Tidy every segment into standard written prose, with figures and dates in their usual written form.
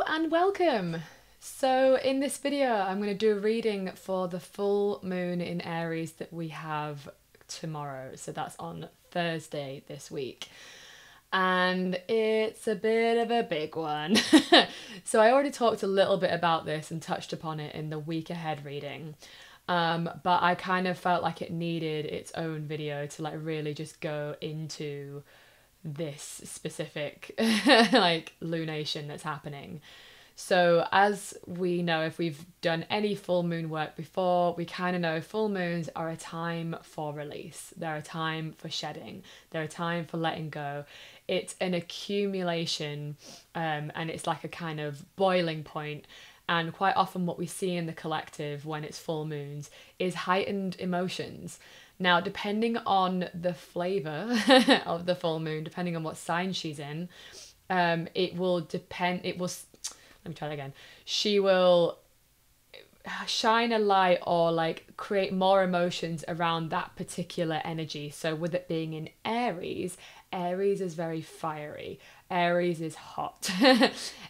Hello and welcome. So in this video, I'm going to do a reading for the full moon in Aries that we have tomorrow. So that's on Thursday this week. And it's a bit of a big one. So I already talked a little bit about this and touched upon it in the week ahead reading. But I kind of felt like it needed its own video to like really just go into this specific like lunation that's happening. So as we know, if we've done any full moon work before, we kind of know full moons are a time for release. They're a time for shedding. They're a time for letting go. It's an accumulation, and it's like a kind of boiling point. And quite often what we see in the collective when it's full moons is heightened emotions. Now, depending on the flavour of the full moon, depending on what sign she's in, it will depend, let me try that again. She will shine a light or like create more emotions around that particular energy. So with it being in Aries, Aries is very fiery. Aries is hot.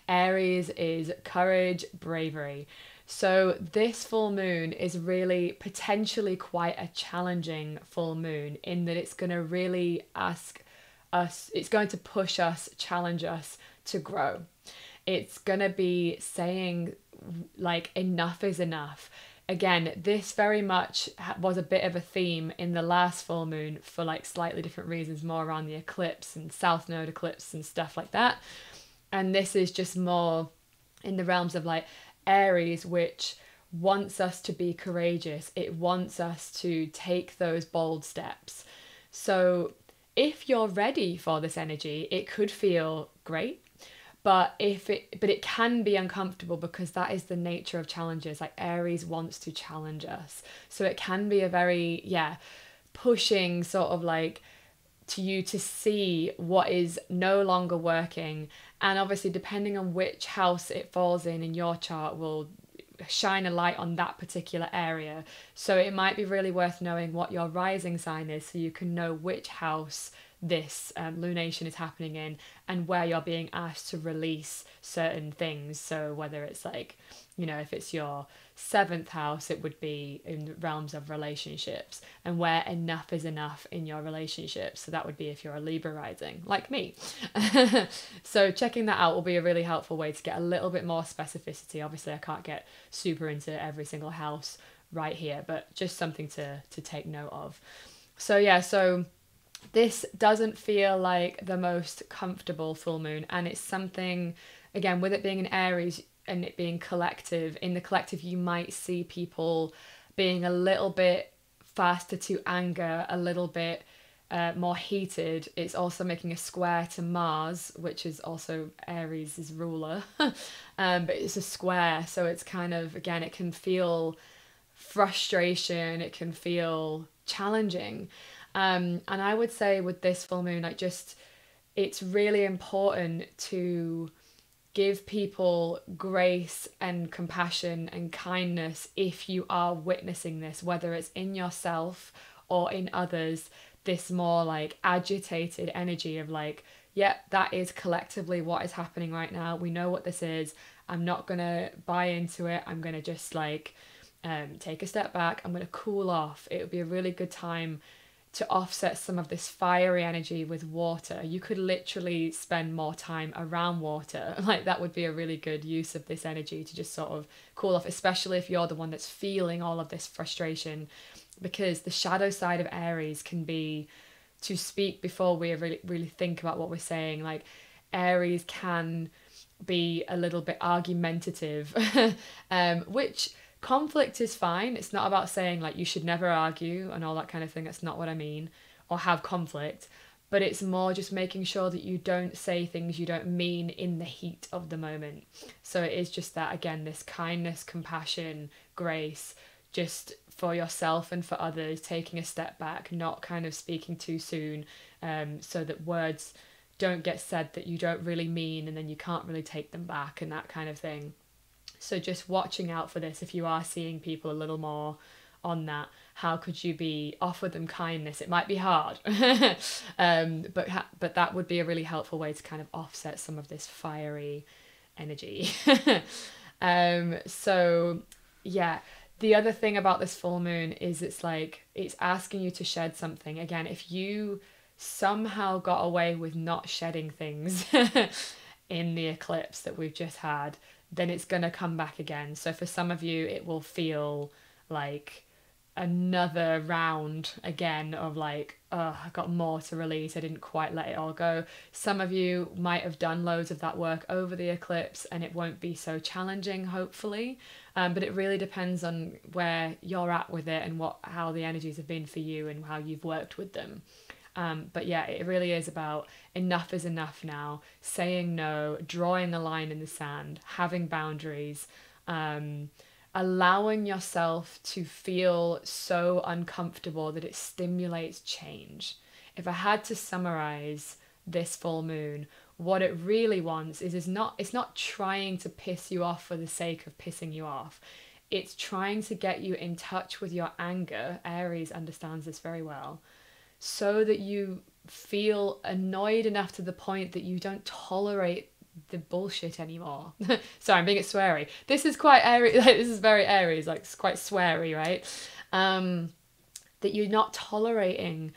Aries is courage, bravery. So this full moon is really potentially quite a challenging full moon in that it's going to really ask us, it's going to push us, challenge us to grow. It's going to be saying like enough is enough. Again, this very much was a bit of a theme in the last full moon for like slightly different reasons, more around the eclipse and south node eclipse and stuff like that. And this is just more in the realms of like Aries, which wants us to be courageous. It wants us to take those bold steps. So if you're ready for this energy, it could feel great. But it can be uncomfortable because that is the nature of challenges. Like Aries wants to challenge us. So it can be a very, pushing sort of like to you to see what is no longer working. And obviously depending on which house it falls in your chart will shine a light on that particular area. So it might be really worth knowing what your rising sign is so you can know which house this lunation is happening in and where you're being asked to release certain things. So whether it's like, if it's your 7th house, it would be in the realms of relationships and where enough is enough in your relationships. So that would be if you're a Libra rising, like me. So checking that out will be a really helpful way to get a little bit more specificity. Obviously, I can't get super into every single house right here, but just something to take note of. So this doesn't feel like the most comfortable full moon, and it's something, again, with it being an Aries and it being collective, in the collective you might see people being a little bit faster to anger, a little bit more heated. It's also making a square to Mars, which is also Aries' ruler, but it's a square, so it's kind of, again, it can feel frustration, it can feel challenging. And I would say with this full moon, it's really important to give people grace and compassion and kindness if you are witnessing this, whether it's in yourself or in others, this more like agitated energy of like, that is collectively what is happening right now. We know what this is. I'm not going to buy into it. I'm going to just like take a step back. I'm going to cool off. It would be a really good time to offset some of this fiery energy with water. You could literally spend more time around water. Like that would be a really good use of this energy to just sort of cool off, especially if you're the one that's feeling all of this frustration, because the shadow side of Aries can be to speak before we really think about what we're saying. Like Aries can be a little bit argumentative, which conflict is fine. It's not about saying like you should never argue and all that kind of thing. That's not what I mean, or have conflict. But it's more just making sure that you don't say things you don't mean in the heat of the moment. So it is just that, again, this kindness, compassion, grace, just for yourself and for others, taking a step back, not kind of speaking too soon, so that words don't get said that you don't really mean and then you can't really take them back and that kind of thing. So just watching out for this. If you are seeing people a little more on that, how could you offer them kindness? It might be hard, but that would be a really helpful way to kind of offset some of this fiery energy. So yeah, the other thing about this full moon is it's like it's asking you to shed something. Again, if you somehow got away with not shedding things in the eclipse that we've just had, then it's going to come back again. So for some of you, it will feel like another round again of like, oh, I got more to release. I didn't quite let it all go. Some of you might have done loads of that work over the eclipse and it won't be so challenging, hopefully. But it really depends on where you're at with it and how the energies have been for you and how you've worked with them. But yeah, it really is about enough is enough now, saying no, drawing a line in the sand, having boundaries, allowing yourself to feel so uncomfortable that it stimulates change. If I had to summarize this full moon, what it really wants is it's not trying to piss you off for the sake of pissing you off. It's trying to get you in touch with your anger. Aries understands this very well, so that you feel annoyed enough to the point that you don't tolerate the bullshit anymore. Sorry, I'm being a sweary. This is quite Aries, like this is very Aries, like it's quite sweary, right? That you're not tolerating,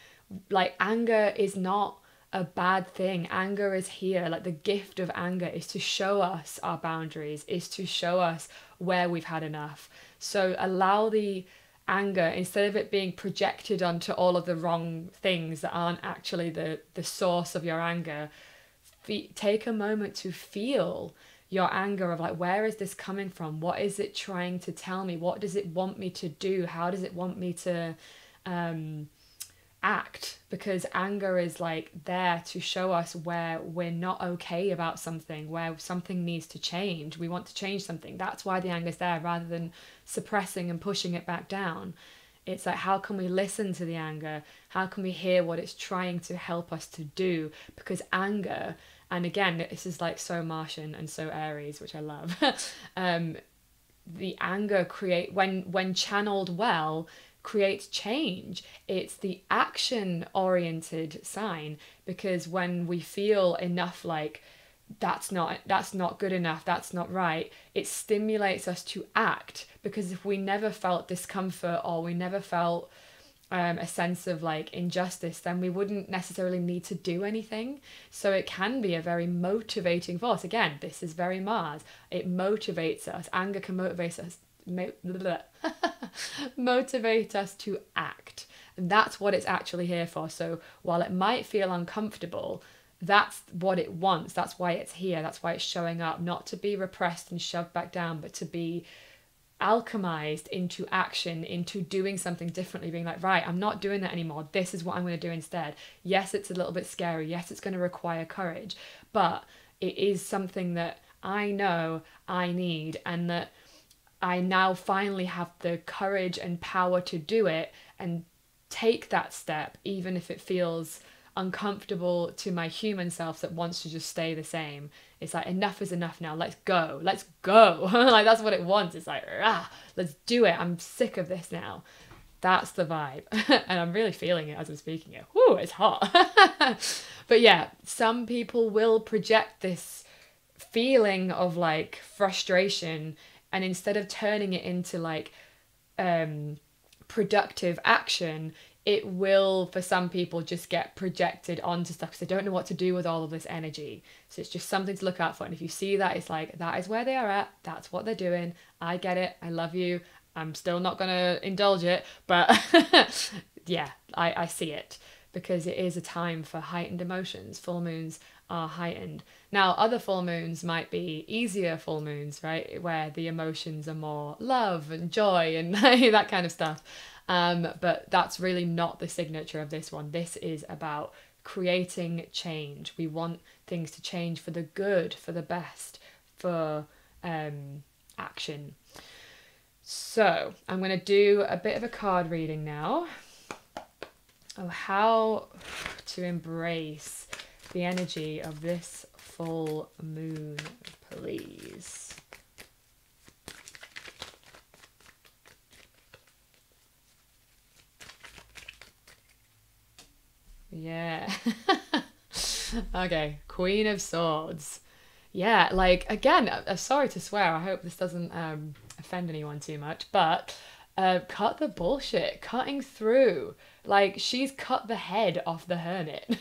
like anger is not a bad thing. Anger is here. Like the gift of anger is to show us our boundaries, is to show us where we've had enough. So allow the anger, instead of it being projected onto all of the wrong things that aren't actually the source of your anger, take a moment to feel your anger of like, where is this coming from? What is it trying to tell me? What does it want me to do? How does it want me to act? Because anger is like there to show us where we're not okay about something, where something needs to change. We want to change something. That's why the anger is there, rather than suppressing and pushing it back down. It's like, how can we listen to the anger? How can we hear what it's trying to help us to do? Because anger, and again, this is like so Martian and so Aries, which I love. The anger when channeled well, creates change. It's the action oriented sign, because when we feel enough like that's not good enough, that's not right, it stimulates us to act. Because if we never felt discomfort, or we never felt a sense of like injustice, then we wouldn't necessarily need to do anything. So it can be a very motivating force. Again, this is very Mars. It motivates us. Anger can motivate us motivate us to act, and that's what it's actually here for. So while it might feel uncomfortable, that's what it wants. That's why it's here. That's why it's showing up, not to be repressed and shoved back down, but to be alchemized into action, into doing something differently, being like, right, I'm not doing that anymore. This is what I'm going to do instead. Yes, it's a little bit scary. Yes, it's going to require courage, but it is something that I know I need, and that I now finally have the courage and power to do it and take that step, even if it feels uncomfortable to my human self that wants to just stay the same. It's like, enough is enough now. Let's go. Like, that's what it wants. It's like, let's do it. I'm sick of this now. That's the vibe. And I'm really feeling it as I'm speaking it. Whoo, it's hot. But yeah, some people will project this feeling of like frustration, and instead of turning it into like productive action, it will, for some people, just get projected onto stuff because they don't know what to do with all of this energy. So it's just something to look out for. And if you see that, it's like, that is where they are at. That's what they're doing. I get it. I love you. I'm still not going to indulge it. But yeah, I see it, because it is a time for heightened emotions. Full moons are heightened. Now, other full moons might be easier full moons, right? Where the emotions are more love and joy and that kind of stuff. But that's really not the signature of this one. This is about creating change. We want things to change for the good, for the best, for action. So I'm going to do a bit of a card reading now of how to embrace the energy of this full moon, please. Yeah. Okay, Queen of Swords. Yeah, like again, I'm sorry to swear. I hope this doesn't offend anyone too much, but cut the bullshit, cutting through. Like she's cut the head off the hermit.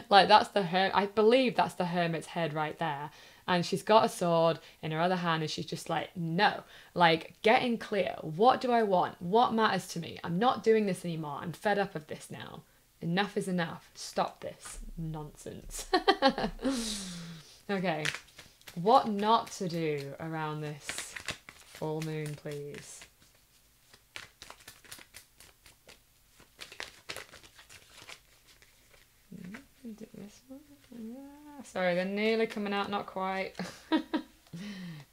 Like that's I believe that's the hermit's head right there. And she's got a sword in her other hand, and she's just like, no, like getting clear. What do I want? What matters to me? I'm not doing this anymore. I'm fed up of this now. Enough is enough. Stop this nonsense. Okay, what not to do around this full moon, please? Do this one. Yeah, sorry, they're nearly coming out, not quite.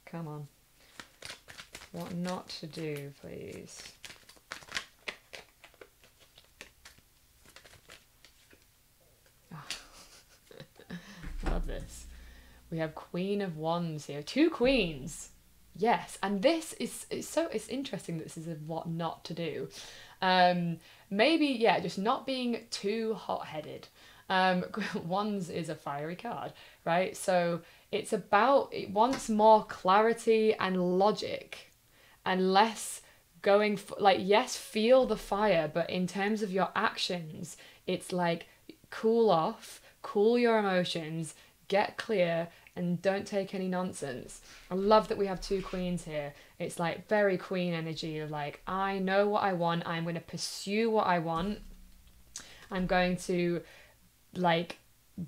Come on. What not to do, please? Love this. We have Queen of Wands here. 2 queens. Yes, and this is it's interesting that this is a what not to do. Maybe, yeah, just not being too hot-headed. Wands is a fiery card, right? So it's about, it wants more clarity and logic and less going for, like, yes, feel the fire, but in terms of your actions, it's like cool off, cool your emotions, get clear, and don't take any nonsense. I love that we have 2 queens here. It's like very queen energy of like, I know what I want. I'm going to pursue what I want. I'm going to like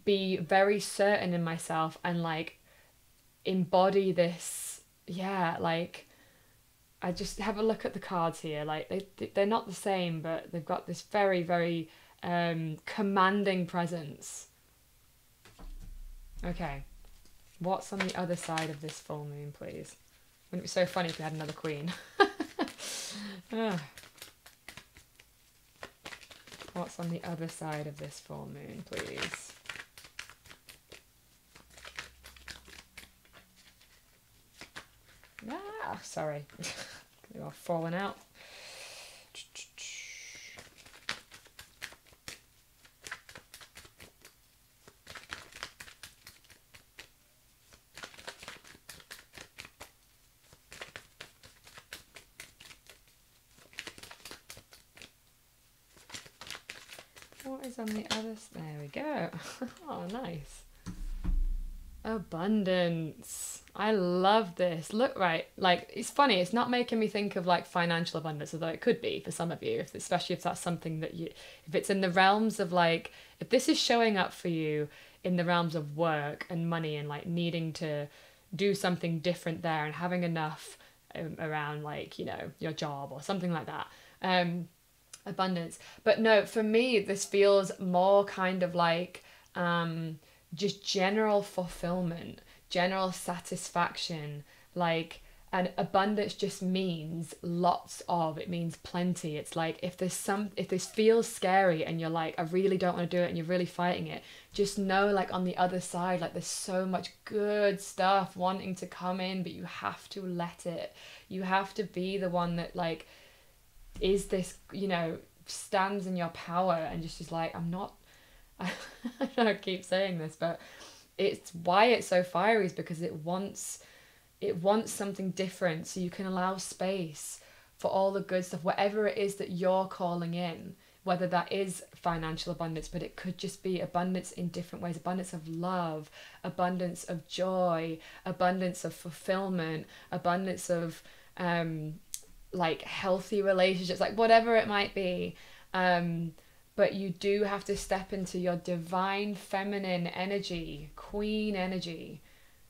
be very certain in myself and like embody this. Yeah, like I just have a look at the cards here. Like they're not the same, but they've got this very, very commanding presence. Okay. What's on the other side of this full moon, please? Wouldn't it be so funny if we had another queen? What's on the other side of this full moon, please? Ah, sorry. They're all falling out. What is on the other? There we go. Oh, nice. Abundance. I love this. Look, right, like it's funny. It's not making me think of like financial abundance, although it could be for some of you, especially if that's something that you, if it's in the realms of like, if this is showing up for you in the realms of work and money and like needing to do something different there and having enough around like, you know, your job or something like that. Abundance. But no, for me, this feels more kind of like just general fulfillment, general satisfaction, like, and abundance just means lots of, it means plenty. It's like if this feels scary and you're like, I really don't want to do it, and you're really fighting it, just know like on the other side, like there's so much good stuff wanting to come in, but you have to let it. You have to be the one that like is this, you know, stands in your power and just is like, I'm not, I don't keep saying this, but it's why it's so fiery is because it wants something different, so you can allow space for all the good stuff, whatever it is that you're calling in, whether that is financial abundance, but it could just be abundance in different ways, abundance of love, abundance of joy, abundance of fulfillment, abundance of like healthy relationships, like whatever it might be. But you do have to step into your divine feminine energy, queen energy.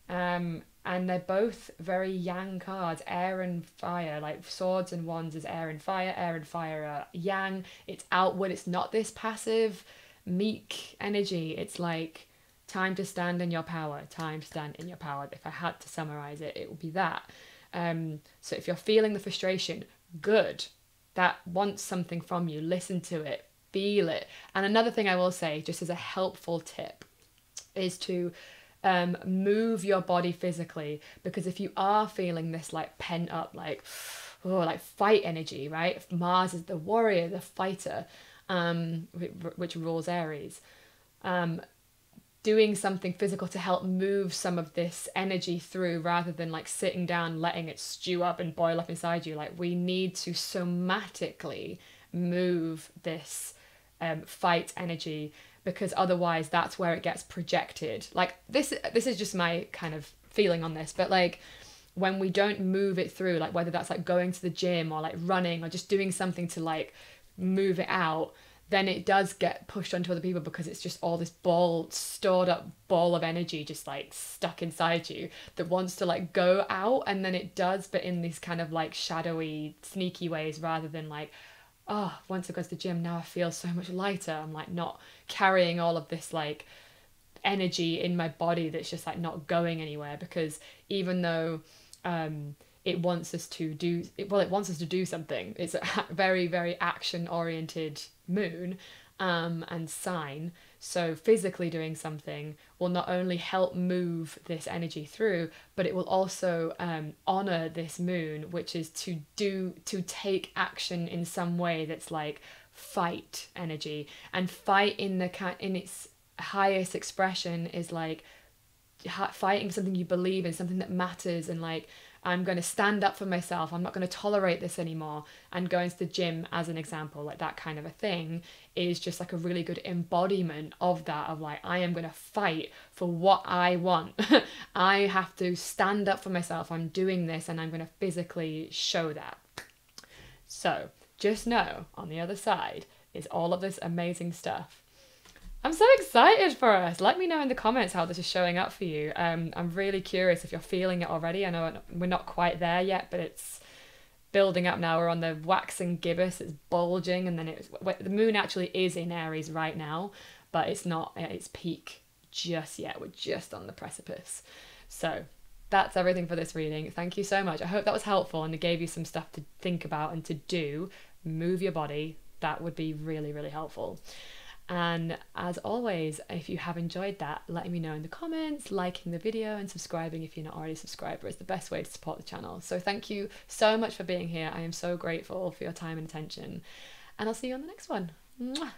And they're both very yang cards, air and fire, like swords and wands is air and fire are yang. It's outward, it's not this passive, meek energy. It's like time to stand in your power, time to stand in your power. If I had to summarize it, it would be that. So if you're feeling the frustration, good. That wants something from you. Listen to it. Feel it. And another thing I will say, just as a helpful tip, is to move your body physically. Because if you are feeling this like pent up, like, oh, like fight energy, right? Mars is the warrior, the fighter, which rules Aries. doing something physical to help move some of this energy through, rather than like sitting down letting it stew up and boil up inside you. Like, we need to somatically move this fight energy, because otherwise that's where it gets projected. Like, this is just my kind of feeling on this, but like, when we don't move it through, like whether that's like going to the gym or like running or just doing something to like move it out, then it does get pushed onto other people, because it's just all this stored up ball of energy just like stuck inside you that wants to like go out. And then it does, but in these kind of like shadowy, sneaky ways, rather than like, oh, once I go to the gym, now I feel so much lighter. I'm like not carrying all of this like energy in my body that's just like not going anywhere. Because even though it wants us to do something, it's a very, very action oriented moon and sign. So physically doing something will not only help move this energy through, but it will also honor this moon, which is to take action in some way that's like fight energy. And fight in its highest expression is like fighting something you believe in, something that matters, and like, I'm going to stand up for myself, I'm not going to tolerate this anymore. And going to the gym, as an example, like that kind of a thing, is just like a really good embodiment of that, of like, I am going to fight for what I want. I have to stand up for myself, I'm doing this, and I'm going to physically show that. So just know, on the other side is all of this amazing stuff. I'm so excited for us. Let me know in the comments how this is showing up for you. I'm really curious if you're feeling it already. I know we're not quite there yet, but it's building up now. We're on the waxing gibbous, it's bulging, and then the moon actually is in Aries right now, but it's not at its peak just yet. We're just on the precipice. So that's everything for this reading. Thank you so much. I hope that was helpful and it gave you some stuff to think about and to do. Move your body. That would be really, really helpful. And as always, if you have enjoyed that, letting me know in the comments, liking the video and subscribing if you're not already a subscriber is the best way to support the channel. So thank you so much for being here. I am so grateful for your time and attention, and I'll see you on the next one. Mwah!